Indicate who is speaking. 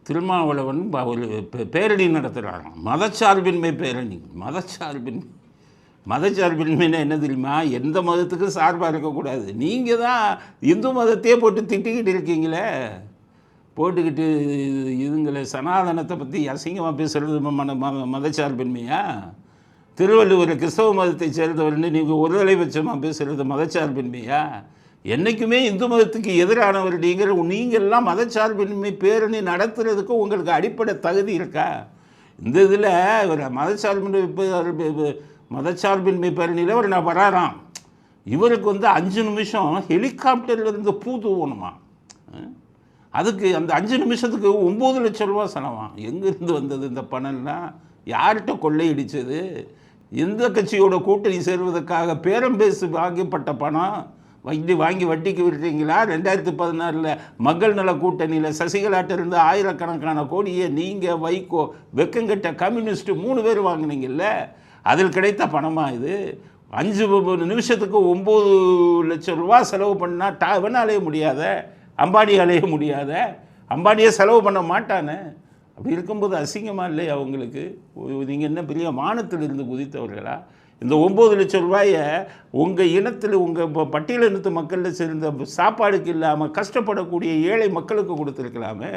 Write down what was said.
Speaker 1: திருமாவளவன் ஒரு பேரணி நடத்துகிறாங்க, மதச்சார்பின்மை பேரணி. மதச்சார்பின்மைன்னா என்ன தெரியுமா? எந்த மதத்துக்கும் சார்பாக இருக்கக்கூடாது. நீங்கள் தான் இந்து மதத்தையே போட்டு திட்டிக்கிட்டு இருக்கீங்களே, போட்டுக்கிட்டு இதுங்களை சனாதனத்தை பற்றி அசிங்கமாக பேசுகிறது மதச்சார்பின்மையா? திருவள்ளுவர் கிறிஸ்தவ மதத்தை சேர்ந்தவர்னு நீங்கள் ஒரு தலைபட்சமாக பேசுகிறது மதச்சார்பின்மையா? என்றைக்குமே இந்து மதத்துக்கு எதிரானவர் நீங்கள்லாம் மதச்சார்பின்மை பேரணி நடத்துறதுக்கு உங்களுக்கு அடிப்படை தகுதி இருக்கா? இந்த இதில் ஒரு மதச்சார்பின்மை பேரணியில் ஒரு நான் வராராம், இவருக்கு 5 நிமிஷம் ஹெலிகாப்டர்லேருந்து பூ தூவணுமா? அதுக்கு அந்த 5 நிமிஷத்துக்கு 9 லட்சம் ரூபா செலவாம். எங்கேருந்து வந்தது இந்த பணம்லாம்? யார்கிட்ட கொள்ளையடித்தது? எந்த கட்சியோட கூட்டணி சேர்வதற்காக பேரம் பேசி வாங்கப்பட்ட பணம்? வாங்கி வட்டிக்கு விடுறீங்களா? 2016 மக்கள் நல கூட்டணியில் சசிகலாட்டிருந்து ஆயிரக்கணக்கான கோடியை நீங்கள், வைகோ, வெக்கங்கட்ட கம்யூனிஸ்ட்டு 3 பேர் வாங்கினீங்கல்ல, அதில் கிடைத்த பணமாக இது? 5 நிமிஷத்துக்கு 9 லட்சம் ரூபா செலவு பண்ணால் அவனாலேயே முடியாத, அம்பானியாலேயே முடியாத, அம்பானியே செலவு பண்ண மாட்டானே. அப்படி இருக்கும்போது அசிங்கமாக இல்லையா அவங்களுக்கு? நீங்கள் என்ன பெரிய வானத்திலிருந்து குதித்தவர்களா? இந்த 9 லட்சம் ரூபாயை உங்கள் இனத்தில், உங்கள் பட்டியலினத்து மக்களில் சேர்ந்த சாப்பாடுக்கு இல்லாமல் கஷ்டப்படக்கூடிய ஏழை மக்களுக்கு கொடுத்துருக்கலாமே.